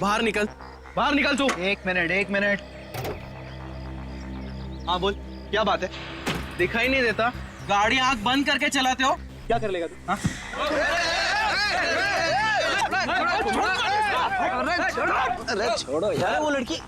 बाहर निकल, बाहर निकल तू। एक मिनट। हाँ बोल, क्या बात है? दिखाई नहीं देता? गाड़ी आंख बंद करके चलाते हो? क्या कर लेगा तू? हाँ? अरे छोड़ो यार वो लड़की।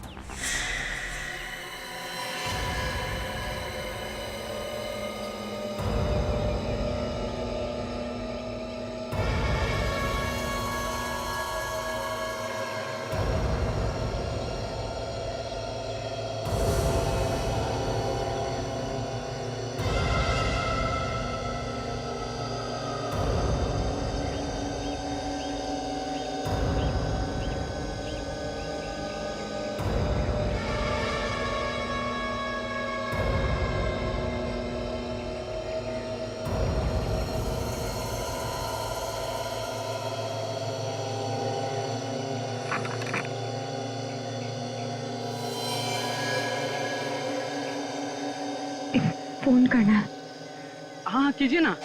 फोन करना है। हाँ कीजिए ना।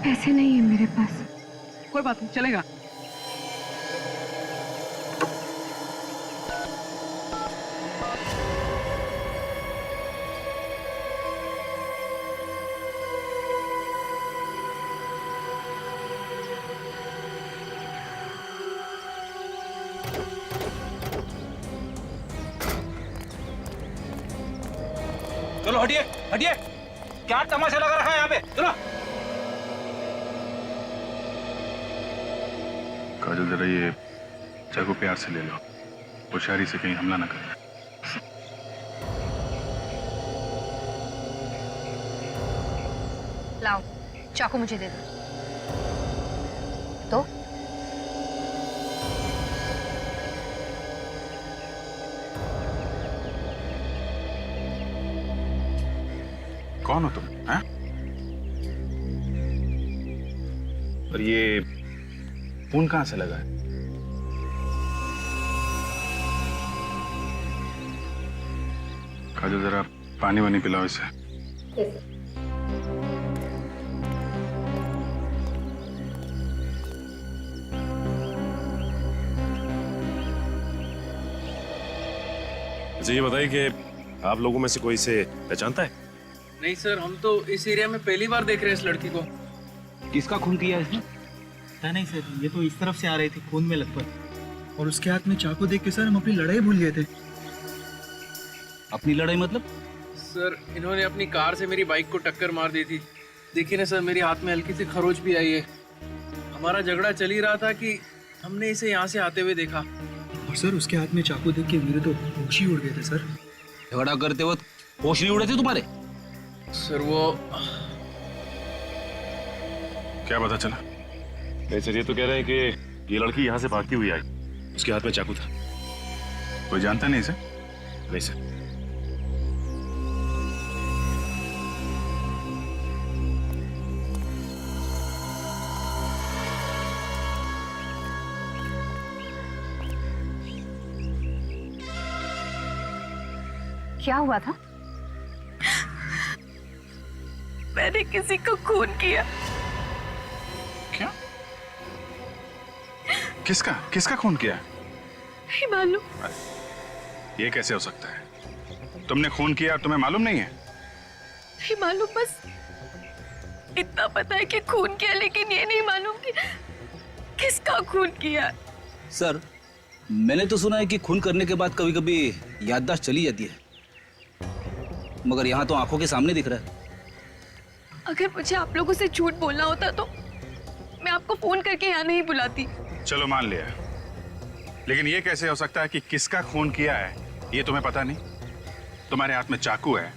पैसे नहीं है मेरे पास। कोई बात नहीं, चलेगा। चलो हटिए हटिए, क्या तमाशा लगा रखा है यहाँ पे? चलो। काजल जरा ये चाकू प्यार से ले लो, होशियारी से कहीं हमला ना करें। लाओ चाकू मुझे दे दो। तो कौन हो तुम? हैं? और ये खून कहां से लगा है? काजल जरा पानी वानी पिलाओ इसे। मुझे ये बताइए कि आप लोगों में से कोई इसे पहचानता है? नहीं सर, हम तो इस एरिया में पहली बार देख रहे हैं इस लड़की को। किसका खून किया इसने? पता नहीं सर, ये तो इस तरफ से आ रही थी खून में लथपथ, और उसके हाथ में चाकू देख के सर हम अपनी लड़ाई भूल गए थे। अपनी लड़ाई मतलब? सर इन्होंने अपनी कार से मेरी बाइक को टक्कर मार दी थी। देखिए ना सर, मेरे हाथ में हल्की सी खरोच भी आई है। हमारा झगड़ा चल ही रहा था कि हमने इसे यहाँ से आते हुए देखा। और सर उसके हाथ में चाकू देख के मेरे तो होश ही उड़ गए थे सर। झगड़ा करते वक्त होश नहीं उड़े थे तुम्हारे? सर वो क्या पता चला? नहीं सर, ये तो कह रहे हैं कि ये लड़की यहाँ से भागती हुई आई, उसके हाथ में चाकू था। कोई जानता नहीं इसे? नहीं सर। क्या हुआ था? मैंने किसी को खून किया। क्या? किसका किसका खून किया? नहीं मालूम। ये कैसे हो सकता है? तुमने खून किया और तुम्हें मालूम नहीं है? नहीं मालूम, बस इतना पता है कि खून किया, लेकिन ये नहीं मालूम कि किसका खून किया। सर मैंने तो सुना है कि खून करने के बाद कभी कभी याददाश्त चली जाती है, मगर यहाँ तो आंखों के सामने दिख रहा है। अगर मुझे आप लोगों से झूठ बोलना होता तो मैं आपको फोन करके यहाँ नहीं बुलाती। चलो मान लिया, लेकिन ये कैसे हो सकता है कि किसका खून किया है ये तुम्हें पता नहीं? तुम्हारे हाथ में चाकू है,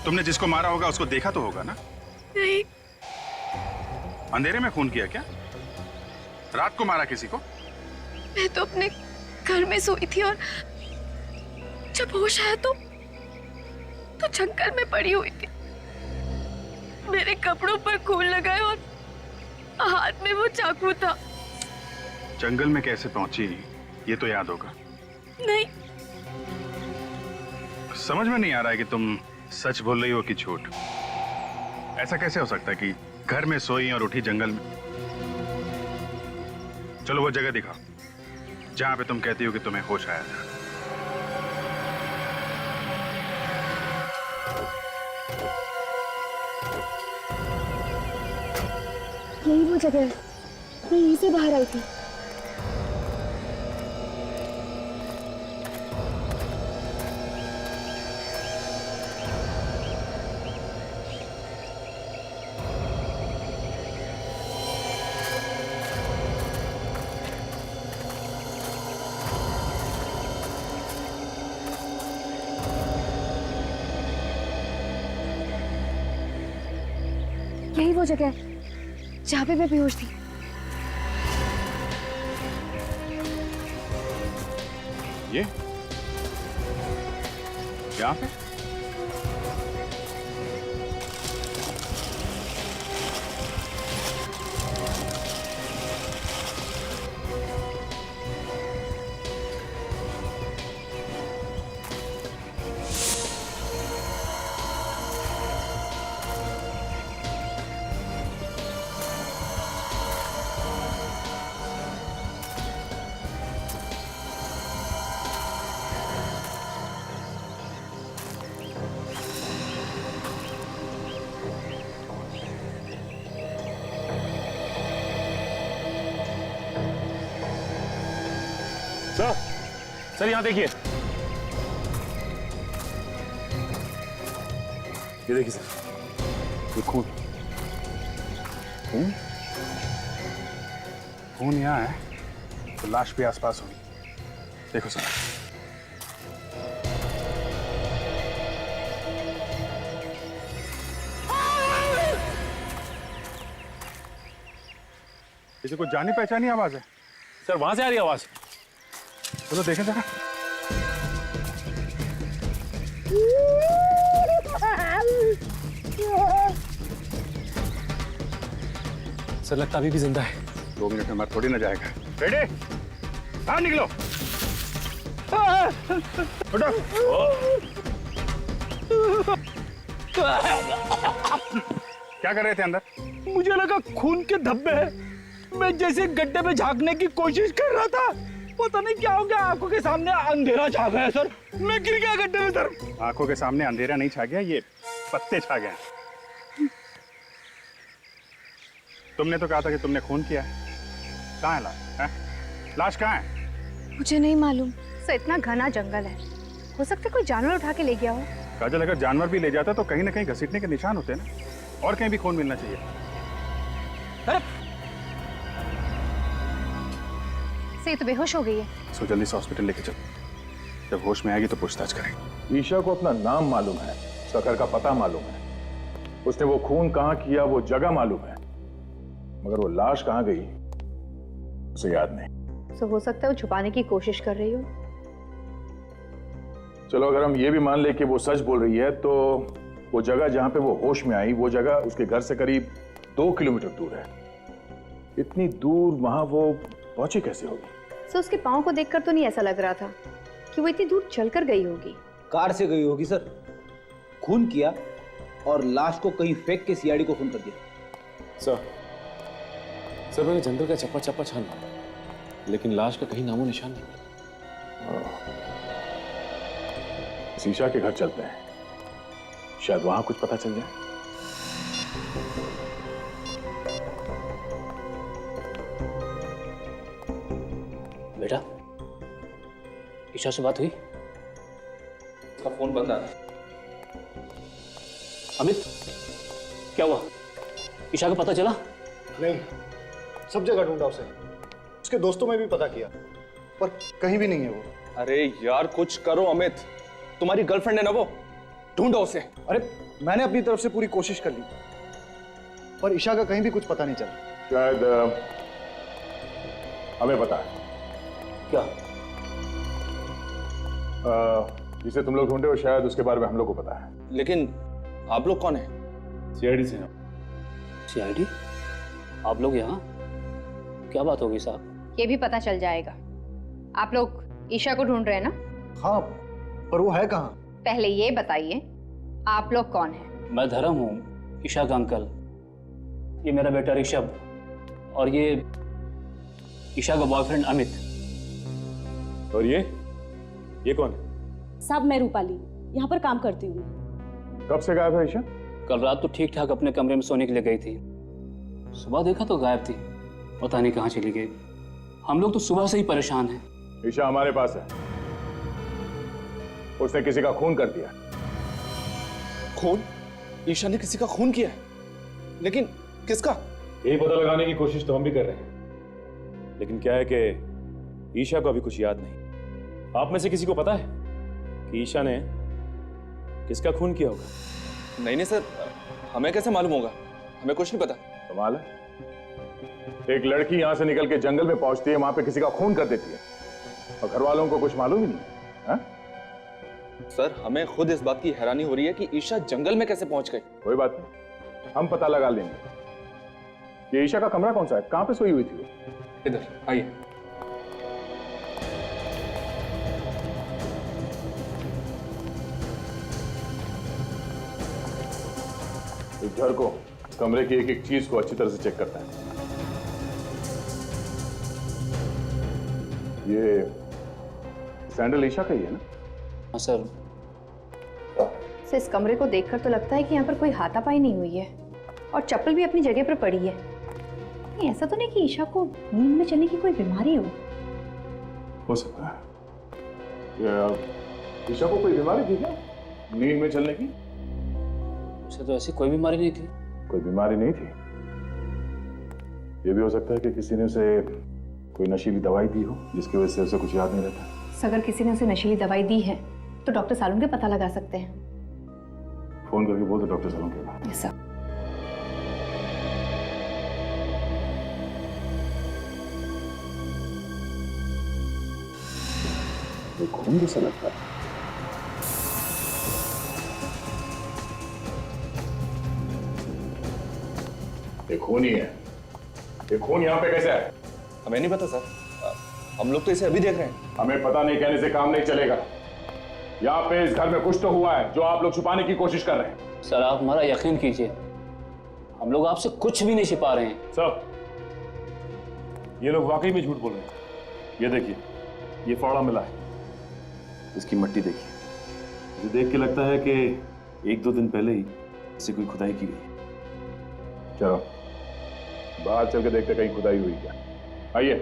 तुमने जिसको मारा होगा उसको देखा तो होगा ना? नहीं। अंधेरे में खून किया क्या? रात को मारा किसी को? मैं तो अपने घर में सोई थी और जब होश आया तो जंगल में पड़ी हुई थी। मेरे कपड़ों पर खून लगा है और हाथ में वो चाकू था। जंगल में कैसे पहुंची ये तो याद होगा। नहीं। समझ में नहीं आ रहा है कि तुम सच बोल रही हो कि झूठ। ऐसा कैसे हो सकता है कि घर में सोई और उठी जंगल में? चलो वो जगह दिखाओ जहां पे तुम कहती हो कि तुम्हें होश आया था। यही वो जगह है, मैं यहीं से बाहर आई थी। यही वो जगह है जहाँ पे मैं बेहोश थी। ये यहाँ पे? सर, सर यहाँ देखिए। ये देखिए सर, ये खून खून खून यहाँ है तो लाश भी आसपास होगी। देखो सर, इसे कुछ जानी पहचानी आवाज है। सर वहां से आ रही है आवाज। चलो देखें जरा। सर लगता अभी भी जिंदा है। 2 मिनट में मर थोड़ी ना जाएगा। रेडी, बाहर निकलो। उठो। क्या कर रहे थे अंदर? मुझे लगा खून के धब्बे हैं। मैं जैसे गड्ढे में झांकने की कोशिश कर रहा था, पता नहीं क्या हो गया, आंखों के सामने अंधेरा छा गया सर। मैं गिर गया गड्ढे में सर। आंखों के सामने अंधेरा नहीं छा गया, ये पत्ते छा गए। तुमने तो कहा था कि तुमने खून किया है। कहाँ है लाश? लाश कहाँ है? मुझे नहीं मालूम। सर इतना घना जंगल है, हो सकता है कोई जानवर उठा के ले गया हो। काजल, अगर जानवर भी ले जाता तो कहीं ना कहीं घसीटने के निशान होते हैं ना, और कहीं भी खून मिलना चाहिए। सर ये तो बेहोश हो गई है। सो जल्दी से हॉस्पिटल लेके चलो, जब होश में आएगी तो पूछताछ करेंगे। ईशा को अपना नाम मालूम है, उसका घर का पता मालूम है, उसने वो खून कहाँ किया वो जगह मालूम है, मगर वो लाश कहाँ गई उसे याद नहीं। तो हो सकता है वो छुपाने की कोशिश कर रही हो। चलो अगर हम ये भी मान ले कि वो सच बोल रही है, तो वो जगह जहाँ पे वो होश में आई, वो जगह उसके घर से करीब 2 किलोमीटर दूर है। इतनी दूर वहां वो पहुंची कैसे होगी? सर उसके पाँव को देखकर तो नहीं ऐसा लग रहा था कि वो इतनी दूर चलकर गई होगी। कार से गई होगी सर, खून किया और लाश को कहीं फेंक के सीआईडी को फोन कर दिया। सर मैंने जंगल का चप्पा चप्पा छाना, लेकिन लाश का कहीं नामो निशान नहीं। ईशा के घर चलते हैं, शायद वहां कुछ पता चल जाए। बेटा, ईशा से बात हुई? उसका फोन बंद आ रहा है। अमित, क्या हुआ? ईशा का पता चला? नहीं, सब जगह ढूंढा उसे, उसके दोस्तों में भी पता किया, पर कहीं भी नहीं है वो। अरे यार कुछ करो अमित, तुम्हारी गर्लफ्रेंड है ना वो, ढूंढो उसे। अरे मैंने अपनी तरफ से पूरी कोशिश कर ली, पर ईशा का कहीं भी कुछ पता नहीं चला। शायद हमें पता है क्या? जिसे तुम लोग ढूंढे हो, शायद उसके बारे में हम लोग को पता है। लेकिन आप लोग कौन है? सीआईडी से हैं। सीआईडी? आप लोग यहाँ? क्या बात होगी साहब? ये भी पता चल जाएगा। आप लोग ईशा को ढूंढ रहे हैं ना? हाँ, पर वो है कहाँ? पहले ये बताइए आप लोग कौन हैं? मैं धर्म हूँ, ईशा का अंकल। ये मेरा बेटा ऋषभ, और ये ईशा का बॉयफ्रेंड अमित। और ये कौन है? साहब मैं रूपाली, यहाँ पर काम करती हूँ। कब से गायब है ईशा? कल रात तो ठीक ठाक अपने कमरे में सोने के लिए गई थी, सुबह देखा तो गायब थी, पता नहीं कहाँ चली गई। हम लोग तो सुबह से ही परेशान हैं। ईशा हमारे पास है, उसने किसी का खून कर दिया। खून? ईशा ने किसी का खून किया है? लेकिन किसका? यही पता लगाने की कोशिश तो हम भी कर रहे हैं, लेकिन क्या है कि ईशा को अभी कुछ याद नहीं। आप में से किसी को पता है कि ईशा ने किसका खून किया होगा? नहीं नहीं सर, हमें कैसे मालूम होगा? हमें कुछ नहीं पता। कमाल है, एक लड़की यहां से निकल के जंगल में पहुंचती है, वहां पे किसी का खून कर देती है और घर वालों को कुछ मालूम ही नहीं है। हा? सर हमें खुद इस बात की हैरानी हो रही है कि ईशा जंगल में कैसे पहुंच गई। कोई बात नहीं, हम पता लगा लेंगे। ये ईशा का कमरा कौन सा है? कहां पे सोई हुई थी वो? इधर आइए। इस घर को, कमरे की एक एक चीज को अच्छी तरह से चेक करता है। ये सैंडल ईशा का ही है ना? हाँ सर। से इस कमरे को देखकर तो लगता है कि यहाँ पर कोई हाथापाई नहीं हुई है और चप्पल भी अपनी जगह पर पड़ी है। नहीं, ऐसा तो नहीं कि ईशा को नींद में चलने की कोई बीमारी हो सकता है। ये ईशा को कोई बीमारी थी क्या नींद में चलने की? उसे तो ऐसी कोई बीमारी नहीं थी। कोई बीमारी नहीं थी? ये भी हो सकता है कि किसी ने उसे कोई नशीली दवाई दी हो जिसकी वजह से उसे कुछ याद नहीं रहता। अगर किसी ने उसे नशीली दवाई दी है तो डॉक्टर सालून के पता लगा सकते हैं। फोन करके बोल दो डॉक्टर सालून के पास। Yes sir. ये खून जैसा लगता है। ये खून ही है। ये खून यहाँ पे कैसे है? हमें नहीं पता सर, हम लोग तो इसे अभी देख रहे हैं। हमें पता नहीं कहने से काम नहीं चलेगा। यहाँ पे इस घर में कुछ तो हुआ है जो आप लोग छुपाने की कोशिश कर रहे हैं। सर आप हमारा यकीन कीजिए, हम लोग आपसे कुछ भी नहीं छिपा रहे हैं। सर ये लोग वाकई में झूठ बोल रहे हैं। ये देखिए, ये फावड़ा मिला है, इसकी मट्टी देखिए। मुझे देख के लगता है कि 1-2 दिन पहले ही इसे कोई खुदाई की गई। चलो बाहर चल के देखते कहीं खुदाई हुई क्या। आइए।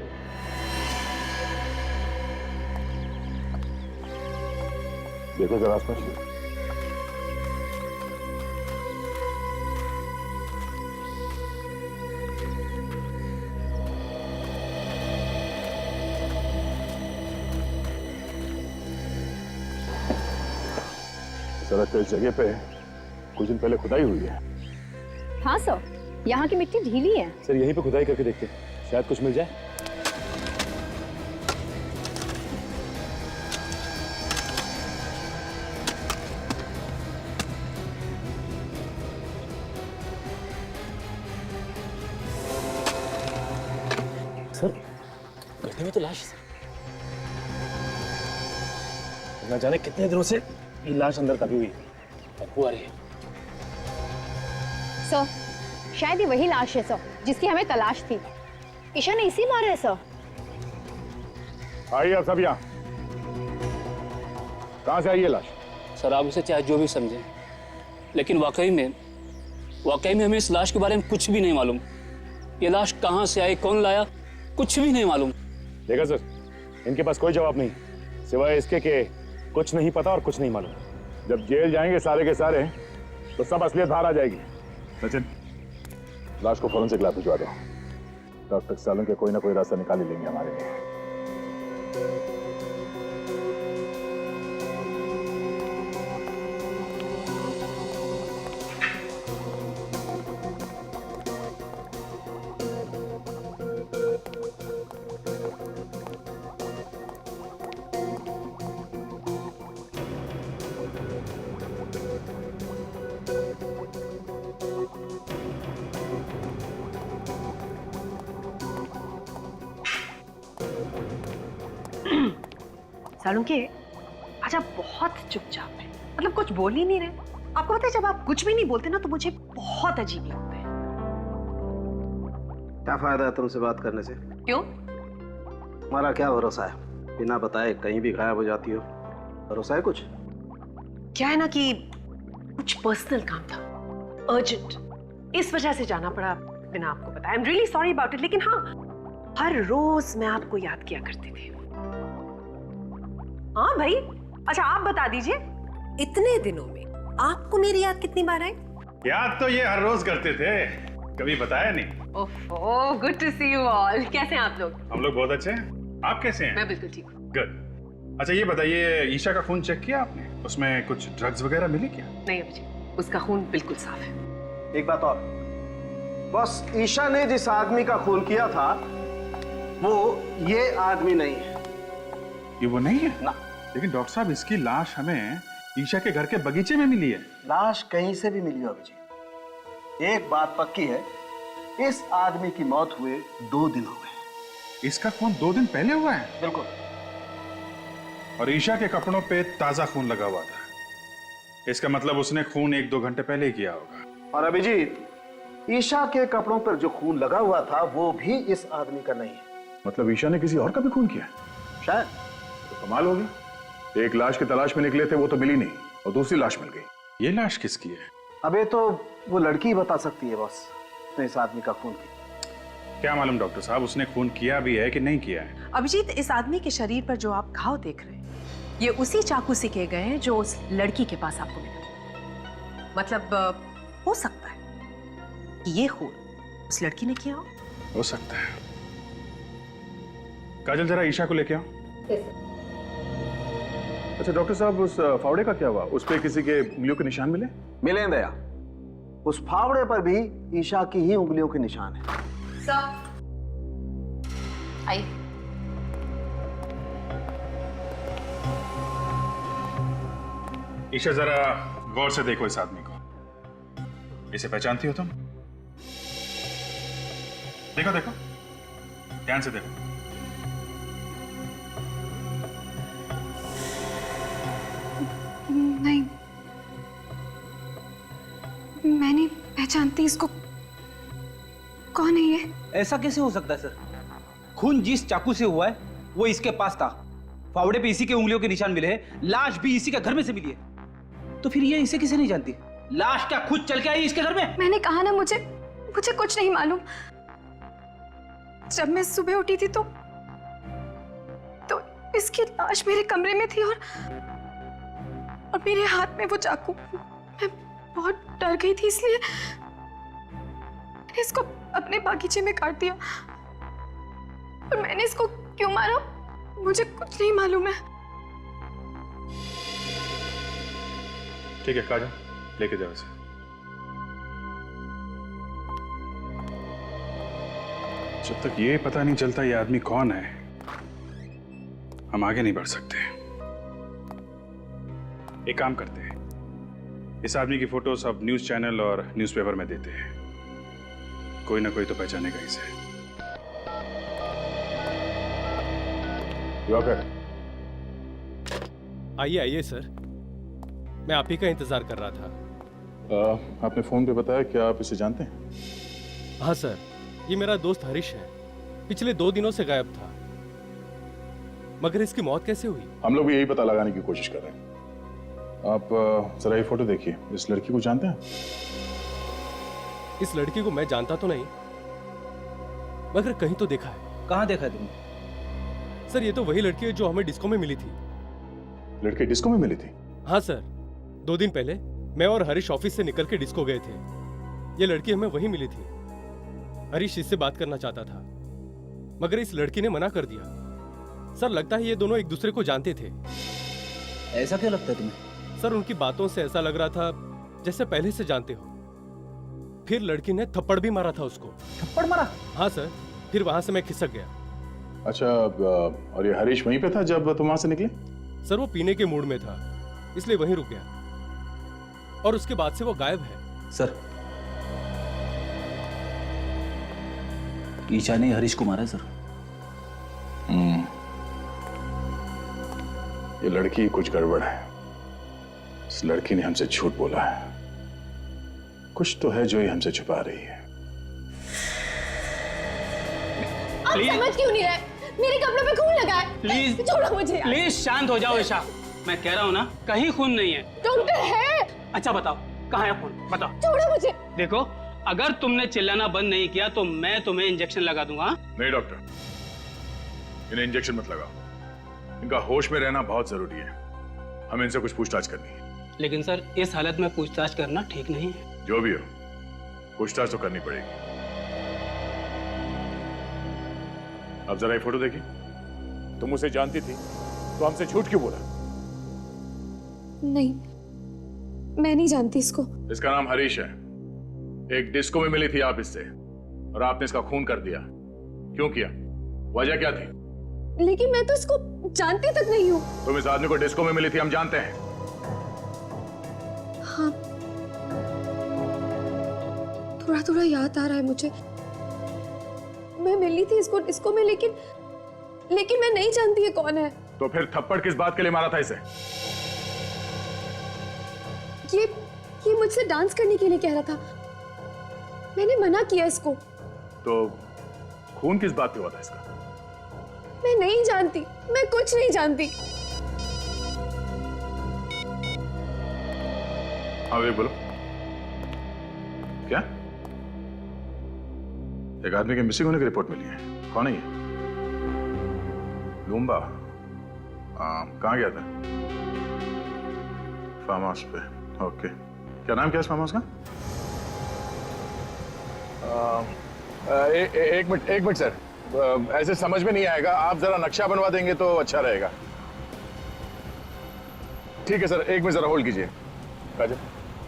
देखो जरा आसपास। सड़क के इस जगह पे कुछ दिन पहले खुदाई हुई है। हाँ सर, यहाँ की मिट्टी ढीली है। सर यहीं पे खुदाई करके देखते हैं, शायद कुछ मिल जाए। सर गड्ढे में तो लाश है। न जाने कितने दिनों से ये लाश अंदर दबी हुई है। बदबू आ रही है। सर शायद ये वही लाश है सर जिसकी हमें तलाश थी। ईशा ने इसी मारा है सर। आइए अब सब यहाँ। कहाँ से आई है लाश? सर आप इसे चाहे जो भी समझें, लेकिन वाकई में हमें इस लाश के बारे में कुछ भी नहीं मालूम। ये लाश कहाँ से आई, कौन लाया, कुछ भी नहीं मालूम। देखा सर, इनके पास कोई जवाब नहीं सिवाय इसके कि कुछ नहीं पता और कुछ नहीं मालूम। जब जेल जाएंगे सारे के सारे तो सब असलियत बाहर आ जाएगी। सचिन, लाश को फौरन से लैब भिजवा दो। डॉक्टर सालों के कोई ना कोई रास्ता निकाल ही लेंगे हमारे लिए। सालुंके, आज आप बहुत चुपचाप हैं, मतलब कुछ बोल ही नहीं रहे। आपको पता है जब आप कुछ भी नहीं बोलते ना तो मुझे बहुत अजीब लगता है। क्या फायदा है तुमसे बात करने से? क्यों? हमारा क्या भरोसा है बिना बताए कहीं भी गायब हो जाती हो। भरोसा है कुछ? क्या है ना कि कुछ पर्सनल काम था, अर्जेंट, इस वजह से जाना पड़ा बिना आपको बताया। I am really sorry about it. लेकिन हाँ, हर रोज मैं आपको याद किया करती थी। हाँ भाई, अच्छा आप बता दीजिए, इतने दिनों में आपको मेरी याद कितनी बार आई? याद तो ये हर रोज करते थे, कभी बताया नहीं। Oh, good to see you all. कैसे हैं आप लोग? हम लोग बहुत अच्छे हैं, आप कैसे हैं? मैं बिल्कुल ठीक हूँ। गुड। अच्छा ये बताइए, ईशा का खून चेक किया आपने? उसमें कुछ ड्रग्स वगैरह मिले क्या? नहीं अभिजीत, उसका खून बिल्कुल साफ है। एक बात और, बस ईशा ने जिस आदमी का खून किया था वो ये आदमी नहीं है। ये वो नहीं है ना। लेकिन डॉक्टर साहब, इसकी लाश हमें ईशा के घर के बगीचे में मिली है। लाश कहीं से भी मिली हो अभिजीत, एक बात पक्की है, इस आदमी की मौत हुए 2 दिन हो गए। इसका खून 2 दिन पहले हुआ है? बिल्कुल। और ईशा के कपड़ों पे ताजा खून लगा हुआ था, इसका मतलब उसने खून 1-2 घंटे पहले ही किया होगा। और अभिजीत, ईशा के कपड़ों पर जो खून लगा हुआ था वो भी इस आदमी का नहीं है। मतलब ईशा ने किसी और का भी खून किया? शायद। तो कमाल हो गया, एक लाश की तलाश में निकले थे, वो तो मिली नहीं और दूसरी लाश मिल गई। ये लाश किसकी है? अबे तो वो लड़की ही बता सकती है बॉस, उसने इस आदमी का खून किया। क्या मालूम डॉक्टर साहब, उसने खून किया भी है कि नहीं किया है? अभिजीत, इस आदमी के शरीर पर जो आप घाव देख रहे हैं, ये उसी चाकू से किए गए हैं जो उस लड़की के पास आपको मिला। मतलब हो सकता है कि ये खून उस लड़की ने किया हो सकता है। काजल, जरा ईशा को लेके आओ। अच्छा डॉक्टर साहब, उस फावड़े का क्या हुआ? उस पे किसी के उंगलियों के निशान मिले? मिले दया, उस फावड़े पर भी ईशा की ही उंगलियों के निशान है। सर, आइए। ईशा, जरा गौर से देखो इस आदमी को। इसे पहचानती हो तुम? देखो देखो, ध्यान से देखो। नहीं, मैं नहीं पहचानती इसको। कौन है ये? ऐसा कैसे हो सकता है सर? खून जिस चाकू से हुआ है वो इसके पास था, फावड़े पे इसी के उंगलियों के निशान मिले हैं, लाश भी इसी के घर में से मिली है। तो फिर ये इसे किसे नहीं जानती? लाश क्या खुद चल के आई इसके घर में? मैंने कहा ना, मुझे कुछ नहीं मालूम। जब मैं सुबह उठी थी तो इसकी लाश मेरे कमरे में थी और मेरे हाथ में वो चाकू। मैं बहुत डर गई थी, इसलिए मैंने इसको अपने बागीचे में काट दिया। और मैंने इसको क्यों मारा मुझे कुछ नहीं मालूम है। ठीक है काजल, लेके जाओ इसे। जब तक ये पता नहीं चलता ये आदमी कौन है, हम आगे नहीं बढ़ सकते। एक काम करते हैं, इस आदमी की फोटो सब न्यूज चैनल और न्यूज़पेपर में देते हैं, कोई ना कोई तो पहचानेगा इसे। आइए आइए सर, मैं आप ही का इंतजार कर रहा था। आपने फोन पे बताया, क्या आप इसे जानते हैं? हाँ सर, ये मेरा दोस्त हरीश है, पिछले 2 दिनों से गायब था। मगर इसकी मौत कैसे हुई? हम लोग भी यही पता लगाने की कोशिश कर रहे हैं। आप जरा ये फोटो देखिए, इस लड़की को जानते हैं? इस लड़की को मैं जानता तो नहीं, मगर कहीं तो देखा है। कहाँ देखा है तुमने? सर, ये तो वही लड़की है जो हमें डिस्को में मिली थी। लड़की डिस्को में मिली थी? हाँ सर, 2 दिन पहले मैं और हरीश ऑफिस से निकल के डिस्को गए थे। ये लड़की हमें वहीं मिली थी। हरीश इससे बात करना चाहता था, मगर इस लड़की ने मना कर दिया। सर, लगता है ये दोनों एक दूसरे को जानते थे। ऐसा क्यों लगता है तुम्हें? सर, उनकी बातों से ऐसा लग रहा था जैसे पहले से जानते हो। फिर लड़की ने थप्पड़ भी मारा था उसको। थप्पड़ मारा? हाँ सर, फिर वहां से मैं खिसक गया। अच्छा, और ये हरीश वहीं पे था जब तुम वहां से निकले? सर, वो पीने के मूड में था, इसलिए वहीं रुक गया और उसके बाद से वो गायब है। सर, ईशा ने हरीश को मारा है सर। ये लड़की कुछ गड़बड़ है। इस लड़की ने हमसे झूठ बोला है, कुछ तो है जो ये हमसे छुपा रही है। आप समझ क्यों नहीं रहे? मेरे कपड़ों पे खून लगा है। प्लीज छोड़ो मुझे यार। प्लीज शांत हो जाओ ईशा। मैं कह रहा हूँ ना, कहीं खून नहीं है। डॉक्टर है। अच्छा बताओ, कहाँ है खून? बताओ। छोड़ो मुझे। देखो, अगर तुमने चिल्लाना बंद नहीं किया तो मैं तुम्हें इंजेक्शन लगा दूंगा। नहीं डॉक्टर, इन्हें इंजेक्शन मत लगाओ। इनका होश में रहना बहुत जरूरी है। हमें इनसे कुछ पूछताछ करनी है। लेकिन सर, इस हालत में पूछताछ करना ठीक नहीं है। जो भी हो, पूछताछ तो करनी पड़ेगी। अब जरा ये फोटो देखिए। तुम उसे जानती थी तो हमसे झूठ क्यों बोला? नहीं, मैं नहीं जानती इसको। इसका नाम हरीश है। एक डिस्को में मिली थी आप इससे और आपने इसका खून कर दिया। क्यों किया? वजह क्या थी? लेकिन मैं तो इसको जानती तक नहीं हूँ। तुम इस आदमी को डिस्को में मिली थी, हम जानते हैं। हाँ, थोड़ा थोड़ा याद आ रहा है मुझे। मैं मिली थी इसको डिस्को में, लेकिन मैं नहीं जानती ये कौन है। तो फिर थप्पड़ किस बात के लिए मारा था इसे? ये मुझसे डांस करने के लिए कह रहा था। मैंने मना किया इसको। तो खून किस बात पे हुआ था इसका? मैं नहीं जानती, मैं कुछ नहीं जानती। हाँ वे बोलो, क्या? एक आदमी के मिसिंग होने की रिपोर्ट मिली है। कौन है ये? लूम्बा। कहाँ गया था? फार्म हाउस पे। ओके, क्या नाम क्या है इस फार्म हाउस का? एक मिनट सर, ऐसे समझ में नहीं आएगा। आप जरा नक्शा बनवा देंगे तो अच्छा रहेगा। ठीक है सर, एक मिनट जरा होल्ड कीजिए। काजल,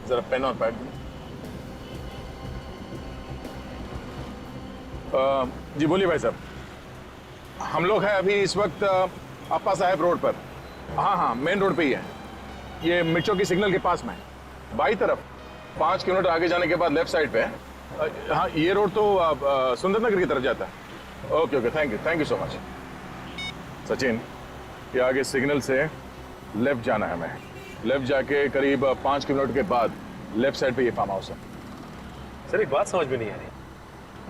जरा पेन और पैड दें। जी बोलिए भाई साहब। हम लोग हैं अभी इस वक्त अप्पा साहब रोड पर। हाँ, मेन रोड पे ही है। ये मिर्चों की सिग्नल के पास में है, बाई तरफ। 5 किलोमीटर आगे जाने के बाद लेफ्ट साइड पे है। हाँ, ये रोड तो सुंदर नगर की तरफ जाता है। Okay, thank you so much. Sachin, ये आगे सिग्नल से लेफ्ट जाना है हमें। लेफ्ट जाके करीब 5 किलोमीटर के बाद लेफ्ट साइड पे ये फार्म हाउस है। सर एक बात समझ में नहीं आ रही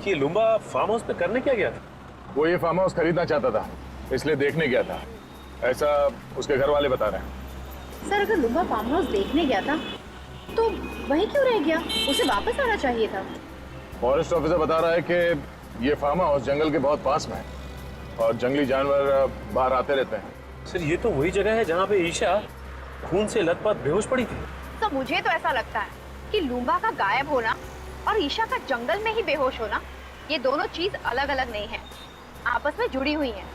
कि ये लुम्बा फार्म हाउस पे करने क्या गया था? वो ये फार्म हाउस खरीदना चाहता था, इसलिए देखने गया था, ऐसा उसके घर वाले बता रहे हैं। सर, अगर लुम्बा फार्म हाउस देखने गया था तो वहीं क्यों रह गया? उसे वापस आना चाहिए था। फॉरेस्ट ऑफिसर बता रहा है कि ये फार्म हाउस जंगल के बहुत पास में है और जंगली जानवर बाहर आते रहते हैं। सर ये तो वही जगह है जहाँ पे ईशा खून से लथपथ बेहोश पड़ी थी। तो मुझे तो ऐसा लगता है कि लुम्बा का गायब होना और ईशा का जंगल में ही बेहोश होना, ये दोनों चीज अलग अलग नहीं है, आपस में जुड़ी हुई हैं।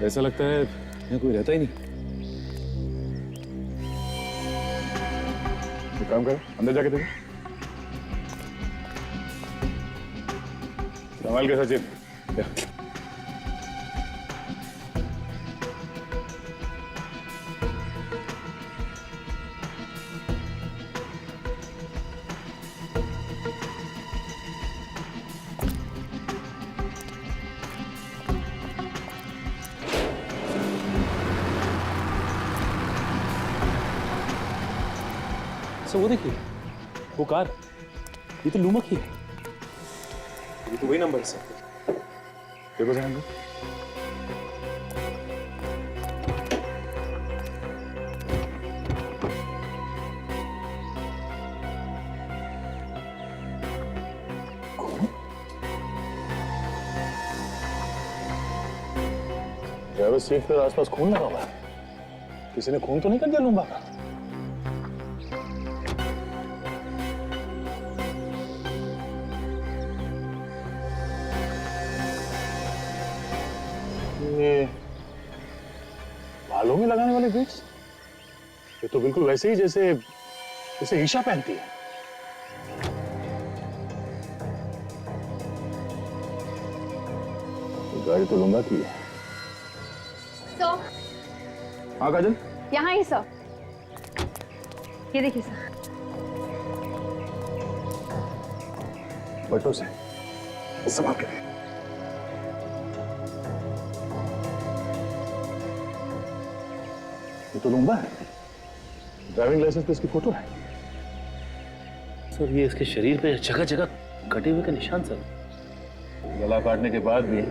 ऐसा लगता है यहाँ कोई रहता ही नहीं। एक काम करो, अंदर जाके देखो। संभाल के सचिन। सर वो देखिए, वो कार, ये तो लूमा की है। ये तो वही नंबर है सर। देखो जरा अंदर। ड्राइवर सीट पर आसपास खून लगा हुआ है। किसी ने खून तो नहीं कर दिया लूम्बा का? ये बालों में लगाने वाले बीट्स, ये तो बिल्कुल वैसे ही जैसे ईशा पहनती है। गाड़ी तो लूंगा की है। तो हाँ काजल, यहाँ ही सर, ये देखिए सर। बटों से संभाल के। ये तो लूंगा है, ड्राइविंग लाइसेंस पे इसकी फोटो है। सर ये इसके शरीर पे जगह जगह कटे हुए का निशान सर। गला काटने के बाद भी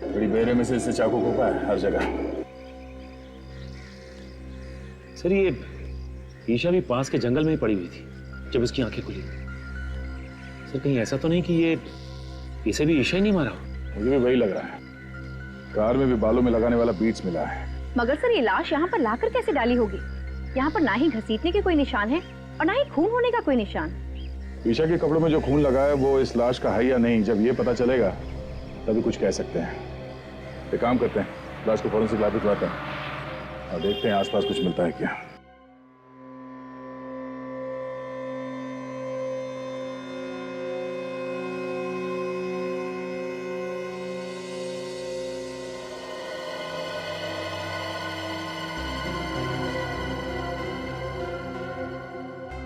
बड़ी बेरे में से इससे चाकू को पाया हर जगह। सर ये ईशा भी पास के जंगल में ही पड़ी हुई थी जब इसकी आंखें खुली। सर कहीं ऐसा तो नहीं कि ये इसे भी ईशा ही नहीं मारा? मुझे भी वही लग रहा है। कार में भी बालों में लगाने वाला बीट्स मिला है। मगर सर ये लाश यहाँ पर लाकर कैसे डाली होगी? यहाँ पर ना ही घसीटने के कोई निशान है और ना ही खून होने का कोई निशान। ईशा के कपड़ों में जो खून लगा है वो इस लाश का है या नहीं, जब ये पता चलेगा तभी कुछ कह सकते हैं। एक काम करते हैं, लाश को फॉरेंसिक लैब भिजवाते हैं और देखते हैं आसपास कुछ मिलता है क्या।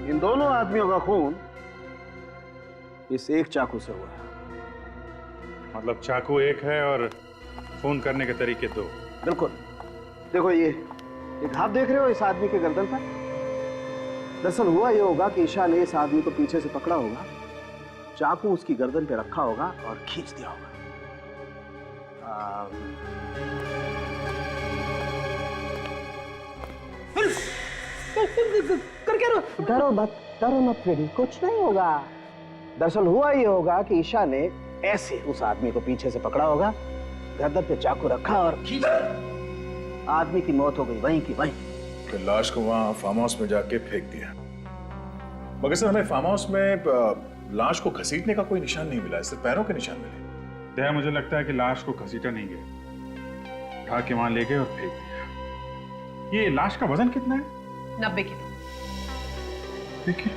इन दोनों आदमियों का खून इस एक चाकू से हुआ है। मतलब चाकू एक है और खून करने के तरीके दो। बिल्कुल। देखो ये एक हाथ देख रहे हो इस आदमी के गर्दन पर? दरअसल हुआ ये होगा कि ईशा ने इस आदमी को पीछे से पकड़ा होगा, चाकू उसकी गर्दन पे रखा होगा और खींच दिया होगा। कर क्या रहो? डरो मत फ्रेडी, कुछ नहीं होगा। दरअसल हुआ ये होगा कि ईशा ने ऐसे उस आदमी को पीछे से पकड़ा होगा, गर्दन पे चाकू रखा और खींच दिया। आदमी की मौत हो गई वहीं की वहीं। फिर लाश को वहां फार्म हाउस में जाके फेंक दिया। मगर सर हमें फार्म हाउस में लाश को घसीटने का कोई निशान नहीं मिला, सिर्फ पैरों के निशान मिले। दया मुझे लगता है कि लाश को घसीटा नहीं गया, उठा के वहां ले गए और फेंक दिया। ये लाश का वजन कितना है? 90 किलो। देखिए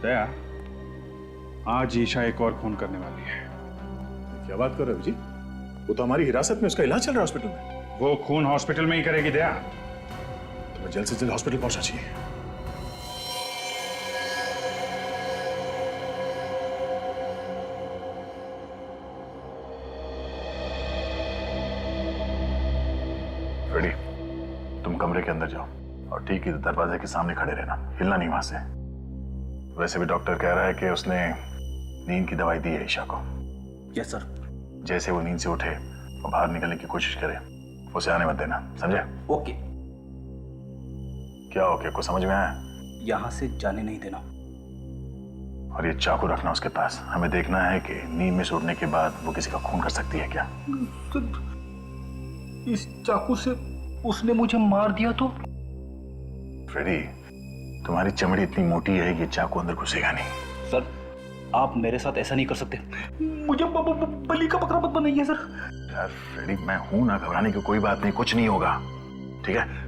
दया, आज ईशा एक और खून करने वाली है। क्या बात कर रहे हो जी? वो तो हमारी हिरासत में, उसका इलाज चल रहा है हॉस्पिटल में। वो खून हॉस्पिटल में ही करेगी दया। तुम्हें जल्द से जल्द हॉस्पिटल पहुंचना चाहिए। फ्रेडी, तुम कमरे के अंदर जाओ और ठीक इधर दरवाजे के सामने खड़े रहना, हिलना नहीं वहां से। वैसे भी डॉक्टर कह रहा है कि उसने नींद की दवाई दी है ईशा को। Yes sir. जैसे वो नींद से उठे और बाहर निकलने की कोशिश करे, उसे आने मत देना, समझे? ओके। क्या ओके? को समझ में आया? यहां से जाने नहीं देना। और ये चाकू रखना उसके पास। हमें देखना है कि नींद में से उठने के बाद वो किसी का खून कर सकती है क्या। इस चाकू से उसने मुझे मार दिया तो? फ्रेडी, तुम्हारी चमड़ी इतनी मोटी है, ये चाकू अंदर घुसेगा नहीं। सर आप मेरे साथ ऐसा नहीं कर सकते। मुझे बलि का बकरा मत बनाइए सर। यार फ्रेडी, मैं हूं ना, घबराने की कोई बात नहीं, कुछ नहीं होगा, ठीक है?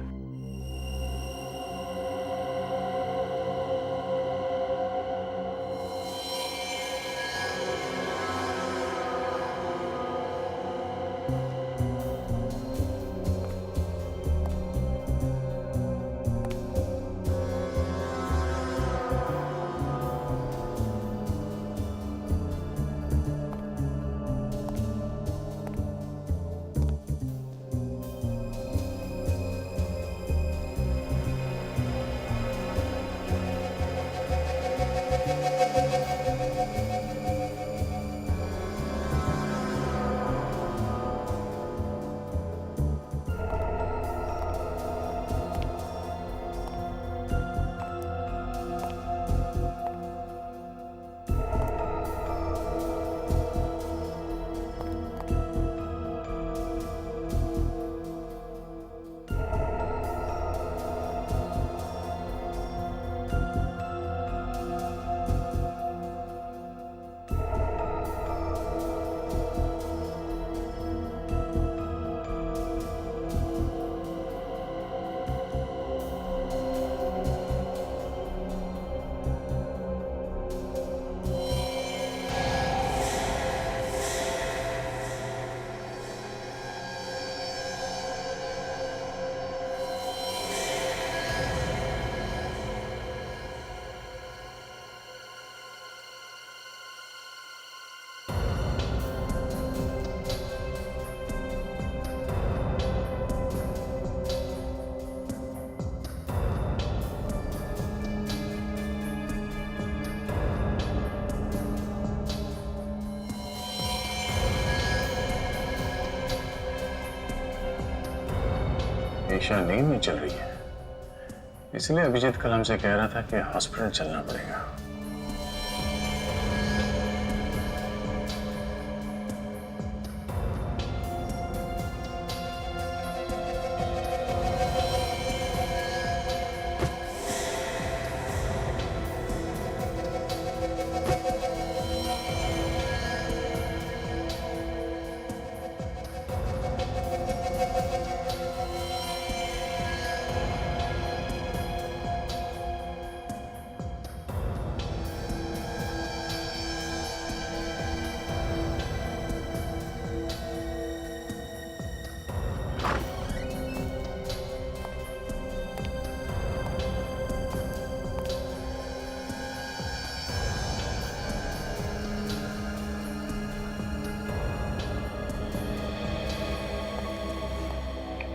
ईशा नींद में चल रही है, इसलिए अभिजीत कल हमसे कह रहा था कि हॉस्पिटल चलना पड़ेगा।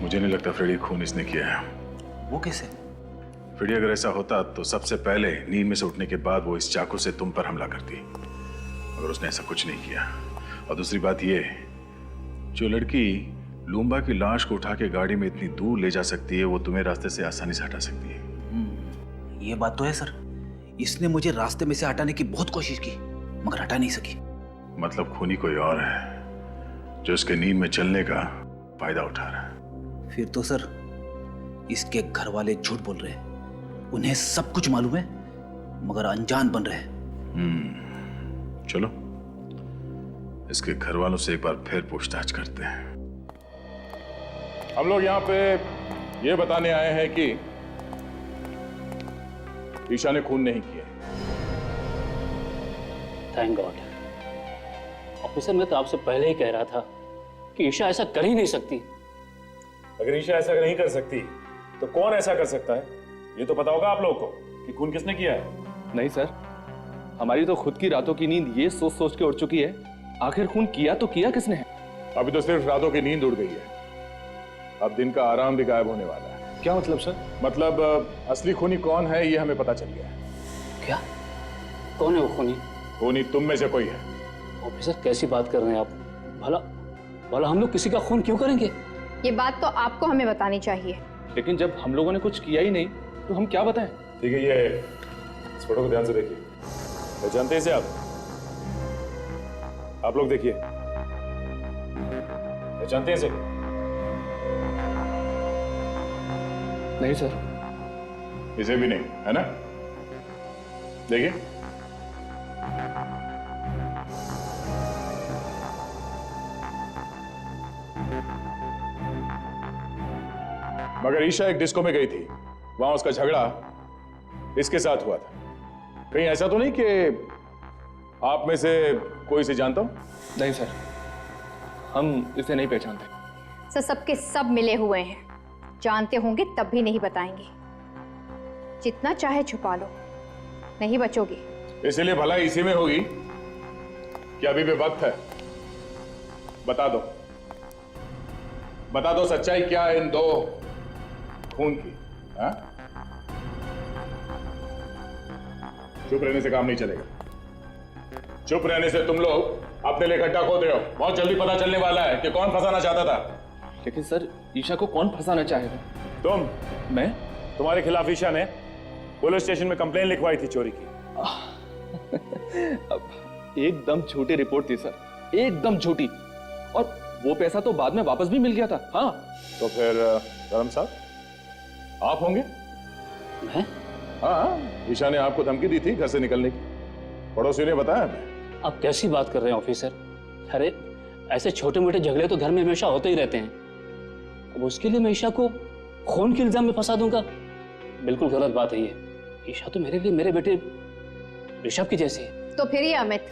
मुझे नहीं लगता फ्रेडी खून इसने किया है। वो कैसे? फ्रेडी अगर ऐसा होता तो सबसे पहले नींद में से उठने के बाद वो इस चाकू से तुम पर हमला करती, मगर उसने ऐसा कुछ नहीं किया। और दूसरी बात ये, जो लड़की लूम्बा की लाश को उठा के गाड़ी में इतनी दूर ले जा सकती है, वो तुम्हें रास्ते से आसानी से हटा सकती है। ये बात तो है सर। इसने मुझे रास्ते में से हटाने की बहुत कोशिश की, मगर हटा नहीं सकी। मतलब खूनी कोई और है जो इसके नींद में चलने का फायदा उठा रहा है। फिर तो सर इसके घर वाले झूठ बोल रहे हैं। उन्हें सब कुछ मालूम है, मगर अनजान बन रहे हैं। चलो इसके घर वालों से एक बार फिर पूछताछ करते हैं। हम लोग यहाँ पे ये बताने आए हैं कि ईशा ने खून नहीं किया। Thank God. ऑफिसर, मैं तो आपसे पहले ही कह रहा था कि ईशा ऐसा कर ही नहीं सकती। अगर ईशा ऐसा नहीं कर सकती तो कौन ऐसा कर सकता है? ये तो पता होगा आप लोगों को कि खून किसने किया है। नहीं सर, हमारी तो खुद की रातों की नींद ये सोच सोच के उड़ चुकी है, आखिर खून किया तो किया किसने है? अभी तो सिर्फ रातों की नींद उड़ गई है, अब दिन का आराम भी गायब होने वाला है। क्या मतलब सर? मतलब असली खूनी कौन है ये हमें पता चल गया है। क्या? कौन है वो खूनी? खूनी तुम में से कोई है। ऑफिसर, कैसी बात कर रहे हैं आप? भला भला हम लोग किसी का खून क्यों करेंगे? ये बात तो आपको हमें बतानी चाहिए। लेकिन जब हम लोगों ने कुछ किया ही नहीं तो हम क्या बताएं? ठीक है, ये इस फोटो को ध्यान से देखिए। पहचानते हैं इसे आप लोग देखिए, पहचानते हैं इसे? नहीं सर। इसे भी नहीं, है ना? देखिए, मगर ईशा एक डिस्को में गई थी, वहां उसका झगड़ा इसके साथ हुआ था। कहीं ऐसा तो नहीं कि आप में से कोई इसे जानता हो? नहीं सर, हम इसे नहीं पहचानते। सर, सबके सब मिले हुए हैं, जानते होंगे तब भी नहीं बताएंगे। जितना चाहे छुपा लो, नहीं बचोगे। इसलिए भलाई इसी में होगी कि अभी भी वक्त है। बता दो, बता दो सच्चाई क्या है इन दो खून की। हाँ? चुप रहने से काम नहीं चलेगा। चुप रहने से तुम लोग अपने लिए गड्ढा खोद रहे हो। बहुत जल्दी पता चलने वाला है कि कौन फंसाना चाहता था। लेकिन सर, ईशा को कौन फंसाना चाहेगा? तुम। मैं? तुम्हारे खिलाफ ईशा ने पुलिस स्टेशन में कंप्लेन लिखवाई थी चोरी की। अब एकदम झूठी रिपोर्ट थी सर, एकदम झूठी। और वो पैसा तो बाद में वापस भी मिल गया था। हाँ। तो फिर धर्म साहब आप होंगे? मैं? हाँ, ईशा ने आपको धमकी दी थी घर से निकलने की, पड़ोसियों ने बताया हमें। आप कैसी बात कर रहे हैं ऑफिसर? अरे ऐसे छोटे मोटे झगड़े तो घर में हमेशा होते ही रहते हैं। अब उसके लिए मैं ईशा को खून के इल्जाम में फंसा दूंगा? बिल्कुल गलत बात है ये। ईशा तो मेरे लिए मेरे बेटे ऋषभ की जैसी है। तो फिर ये अमित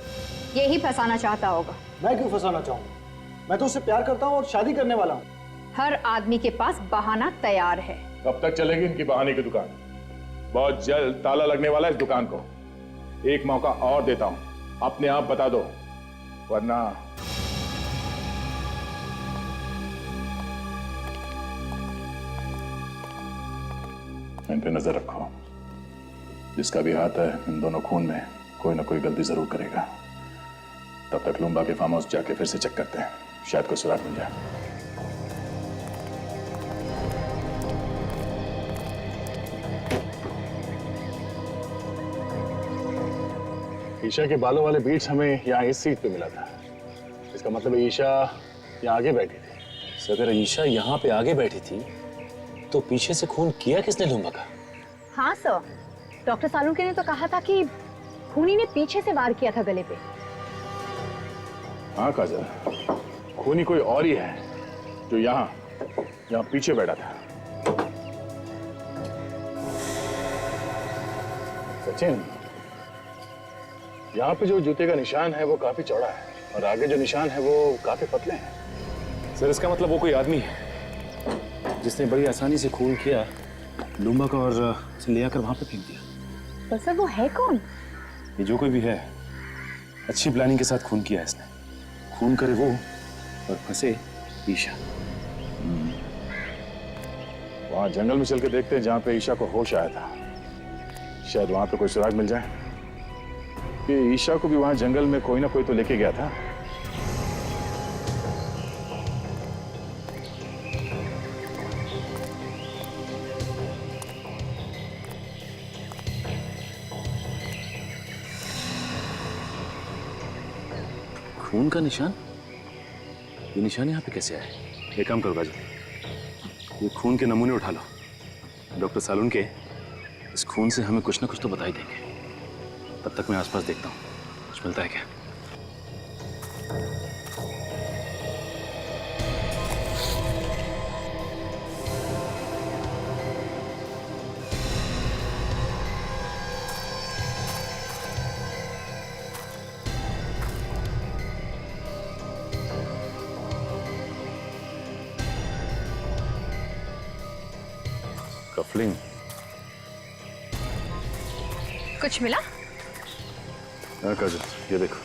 यही फंसाना चाहता होगा। मैं क्यों फंसाना चाहूंगा? मैं तो उससे प्यार करता हूँ और शादी करने वाला हूँ। हर आदमी के पास बहाना तैयार है। कब तक चलेगी इनकी बहाने की दुकान? बहुत जल्द ताला लगने वाला है इस दुकान को। एक मौका और देता हूं, अपने आप बता दो, वरना इन पे नजर रखो। जिसका भी हाथ है इन दोनों खून में, कोई ना कोई गलती जरूर करेगा। तब तक लूम्बा के फार्म हाउस जाके फिर से चेक करते हैं, शायद कोई सुराग मिल जाए। ईशा के बालों वाले बीट्स हमें यहाँ इस सीट पे मिला था। इसका मतलब ईशा यहाँ आगे बैठी थी। सर अगर ईशा यहाँ पे आगे बैठी थी तो पीछे से खून किया किसने लुम्बा का? हाँ सर, डॉक्टर सालुंके ने तो कहा था कि खूनी ने पीछे से वार किया था गले पे। हाँ काजल, खूनी कोई और ही है जो यहाँ पीछे बैठा था। सचिन, यहाँ पे जो जूते का निशान है वो काफी चौड़ा है और आगे जो निशान है वो काफी पतले हैं। सर इसका मतलब वो कोई आदमी है जिसने बड़ी आसानी से खून किया लुम्बा का और उसे ले आकर वहां पे फेंक दिया। पर सर वो है कौन? ये जो कोई भी है अच्छी प्लानिंग के साथ खून किया है इसने। खून करे वो और फंसे ईशा। वहां जंगल में चल के देखते हैं जहां पे ईशा को होश आया था। शायद वहां पे कोई सुराग मिल जाए कि ईशा को भी वहां जंगल में कोई ना कोई तो लेके गया था। खून का निशान? ये निशान यहाँ पे कैसे आए? एक काम करो बाजी, ये खून के नमूने उठा लो। डॉक्टर सालुंके इस खून से हमें कुछ ना कुछ तो बता ही देंगे। तब तक मैं आसपास देखता हूँ कुछ मिलता है क्या। कफलिंग कुछ मिला? हाँ काजल, ये देखो,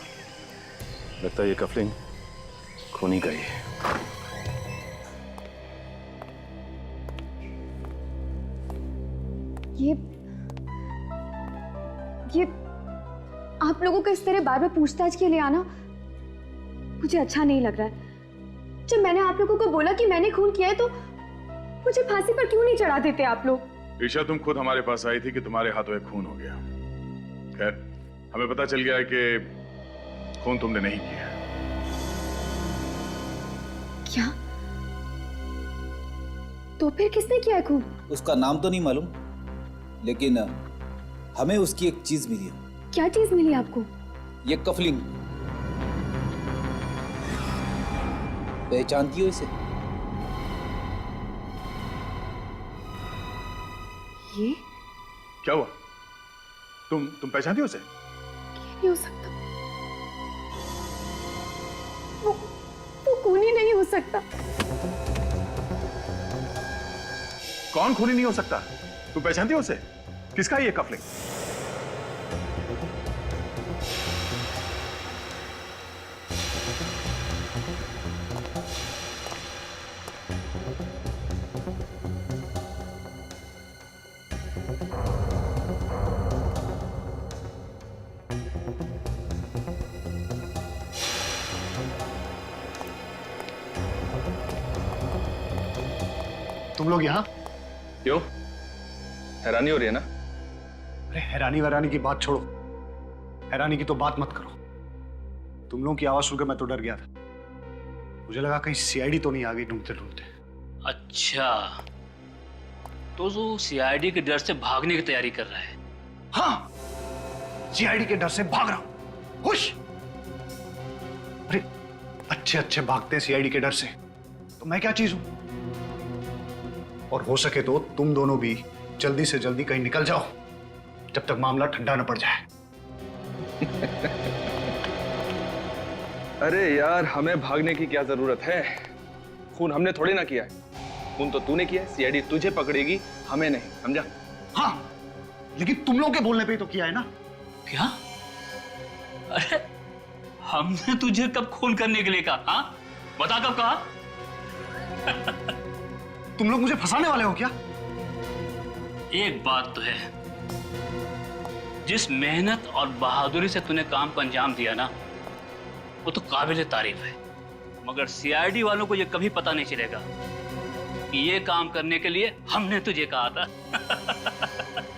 लगता है ये कफलिंग खूनी का ही है। ये आप लोगों का इस तरह बार बार पूछताछ के लिए आना मुझे अच्छा नहीं लग रहा है। जब मैंने आप लोगों को बोला कि मैंने खून किया है तो मुझे फांसी पर क्यों नहीं चढ़ा देते आप लोग? ईशा, तुम खुद हमारे पास आई थी कि तुम्हारे हाथों एक खून हो गया। खैर, हमें पता चल गया है कि खून तुमने नहीं किया। क्या? तो फिर किसने किया खून? उसका नाम तो नहीं मालूम, लेकिन हमें उसकी एक चीज मिली है। क्या चीज मिली आपको? ये कफलिंग। पहचानती हो इसे? ये क्या हुआ? तुम पहचानती हो उसे? नहीं हो सकता, वो खूनी नहीं हो सकता। कौन खूनी नहीं हो सकता? तुम पहचानती हो उसे? किसका है ये कफलिंग? तुम लोग यहाँ क्यों? हैरानी हो रही है ना? अरे हैरानी वैरानी की बात छोड़ो, हैरानी की तो बात मत करो। तुम लोगों की आवाज सुनकर मैं तो डर गया था। मुझे लगा कहीं सीआईडी तो नहीं आ गई ढूंढते ढूंढते। अच्छा, तो जो सीआईडी के डर से भागने की तैयारी कर रहा है? हाँ, सीआईडी के डर से भाग रहा हूं। खुश? अरे अच्छे अच्छे भागते हैं सीआईडी के डर से, तो मैं क्या चीज हूं? और हो सके तो तुम दोनों भी जल्दी से जल्दी कहीं निकल जाओ जब तक मामला ठंडा न पड़ जाए। अरे यार, हमें भागने की क्या जरूरत है? खून हमने थोड़ी ना किया है। खून तो तूने किया है। सीआईडी तुझे पकड़ेगी, हमें नहीं, समझा? हाँ, लेकिन तुम लोगों के बोलने पे ही तो किया है ना। क्या? अरे हमने तुझे कब खून करने के लिए कहा? हाँ, बता कब कहा? तुम लोग मुझे फंसाने वाले हो क्या? एक बात तो है, जिस मेहनत और बहादुरी से तूने काम को अंजाम दिया ना, वो तो काबिल तारीफ है। मगर सीआईडी वालों को ये कभी पता नहीं चलेगा कि ये काम करने के लिए हमने तुझे कहा था।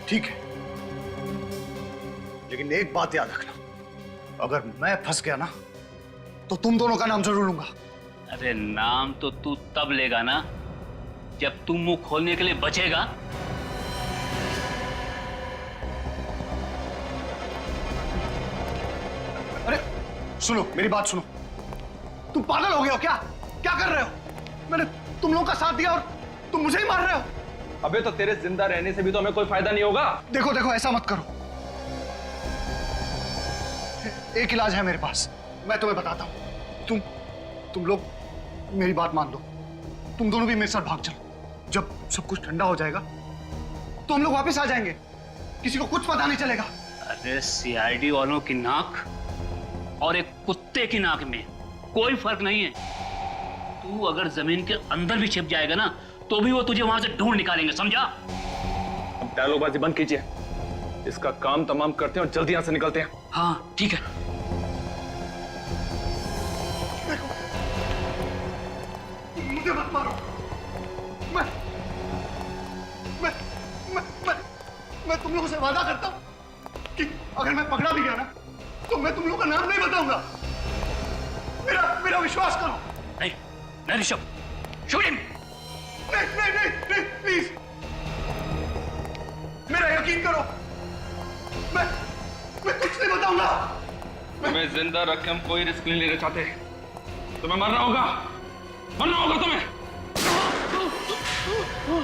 ठीक है, लेकिन एक बात याद रखना, अगर मैं फंस गया ना तो तुम दोनों का नाम जरूर लूंगा। अरे नाम तो तू तब लेगा ना जब तू मुंह खोलने के लिए बचेगा। अरे सुनो, मेरी बात सुनो। तुम पागल हो गए हो क्या? क्या कर रहे हो? मैंने तुम लोगों का साथ दिया और तुम मुझे ही मार रहे हो। अबे तो तेरे जिंदा रहने से भी तो हमें कोई फायदा नहीं होगा। देखो देखो, ऐसा मत करो। एक इलाज है मेरे पास, मैं तुम्हें बताता हूं। तुम लोग मेरी बात मान लो। तुम दोनों भी मेरे साथ भाग चलो। जब सब कुछ ठंडा हो जाएगा तो हम लोग वापस आ जाएंगे। किसी को कुछ पता नहीं चलेगा। अरे सीआईडी वालों की नाक और एक कुत्ते की नाक में कोई फर्क नहीं है। तू अगर जमीन के अंदर भी छिप जाएगा ना तो भी वो तुझे वहां से ढूंढ निकालेंगे, समझा? अब डायलॉगबाजी बंद कीजिए, इसका काम तमाम करते हैं और जल्दी यहां से निकलते हैं। हाँ ठीक है। मुझे मत मारो। मैं तुम लोगों से वादा करता हूं कि अगर मैं पकड़ा भी गया ना तो मैं तुम लोगों का नाम नहीं बताऊंगा। मेरा विश्वास करो। नहीं ऋषभ, शूट हिम। नहीं, प्लीज मेरा यकीन करो। मैं कुछ नहीं बताऊंगा। तुम्हें जिंदा रख के हम कोई रिस्क नहीं लेना चाहते। तुम्हें मरना होगा तुम्हें।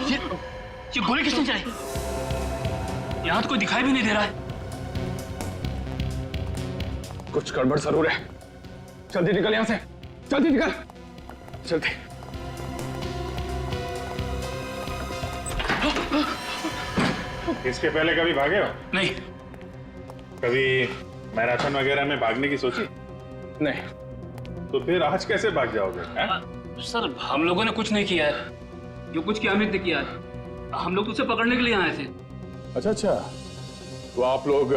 ये गोली किसने चलाई? यहां तो कोई दिखाई भी नहीं दे रहा है। कुछ गड़बड़ जरूर है। जल्दी निकल यहां से, जल्दी निकल, जल्दी। इसके पहले कभी भागे हो? नहीं। कभी मैराथन वगैरह में भागने की सोची? नहीं। तो फिर आज कैसे भाग जाओगे? सर हम लोगों ने कुछ नहीं किया है। जो कुछ किया अमित ने किया है। हम लोग तो उसे पकड़ने के लिए आए थे। अच्छा, तो आप लोग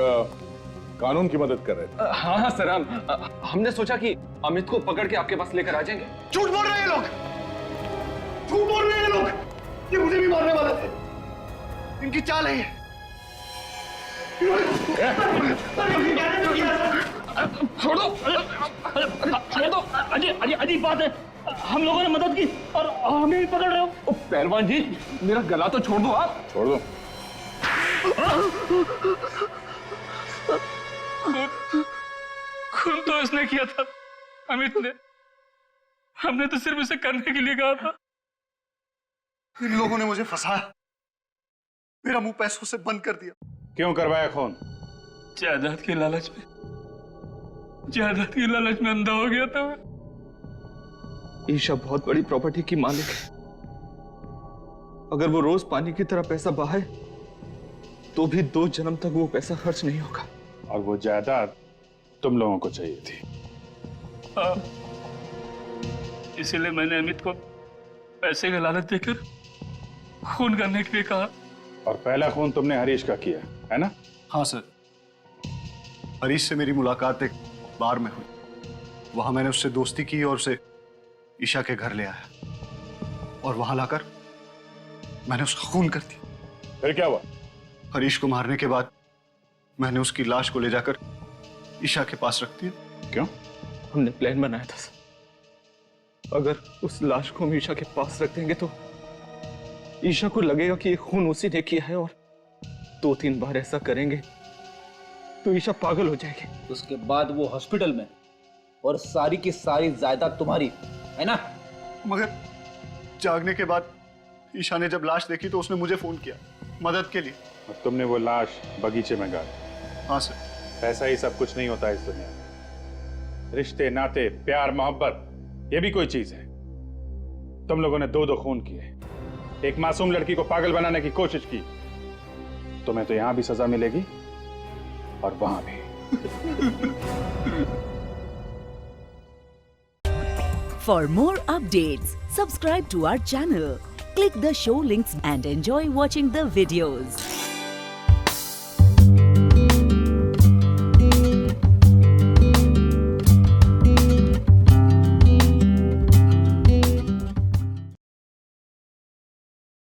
कानून की मदद कर रहे थे? हाँ सर, हमने सोचा कि अमित को पकड़ के आपके पास लेकर आ जाएंगे। झूठ बोल रहे हैं लोग, झूठ बोल रहे हैं लोग। ये मुझे भी मारने वाले थे। इनकी चाल है ये। छोड़ दो, अजीब बात है। हम लोगों ने मदद की और हमें भी पकड़ रहे हो। पहलवान जी, मेरा गला तो छोड़ दो आप। छोड़ दो। खून तो इसने किया था, अमित ने। हमने तो सिर्फ इसे करने के लिए कहा था। इन लोगों ने मुझे फंसाया, मेरा मुंह पैसों से बंद कर दिया। क्यों करवाया खून? जायदाद की लालच में अंधा हो गया था मैं। ईशा बहुत बड़ी प्रॉपर्टी की मालिक है। अगर वो रोज पानी की तरह पैसा बहाए तो भी 2 जन्म तक वो पैसा खर्च नहीं होगा। और वो जायदाद तुम लोगों को चाहिए थी। इसीलिए मैंने अमित को पैसे का लालच देकर खून करने के लिए कहा। और पहला खून तुमने हरीश का किया है ना? हाँ सर, हरीश से मेरी मुलाकात एक बार में हुई। वहां मैंने उससे दोस्ती की और उसे ईशा के घर ले आया और वहां लाकर मैंने उसका खून कर दिया। फिर क्या हुआ? हरीश को मारने के बाद मैंने उसकी लाश को ले जाकर ईशा के पास रख दिया। क्यों? हमने प्लान बनाया था सर। अगर उस लाश को हम ईशा के पास रख देंगे तो ईशा को लगेगा कि ये खून उसी ने किया है और 2-3 बार ऐसा करेंगे तो ईशा पागल हो जाएगी। उसके बाद वो हॉस्पिटल में और सारी की सारी जायदाद तुम्हारी है ना? मगर जागने के बाद ईशा ने जब लाश देखी तो उसने मुझे फोन किया मदद के लिए। और तुमने वो लाश बगीचे में गाड़ी? हाँ सर। पैसा ही सब कुछ नहीं होता इस दुनिया में। रिश्ते, नाते, प्यार, मोहब्बत, ये भी कोई चीज है। तुम लोगों ने 2 खून किए, एक मासूम लड़की को पागल बनाने की कोशिश की। तुम्हें तो यहां भी सजा मिलेगी और वहां भी। For more updates, subscribe to our channel, click the show links and enjoy watching the videos.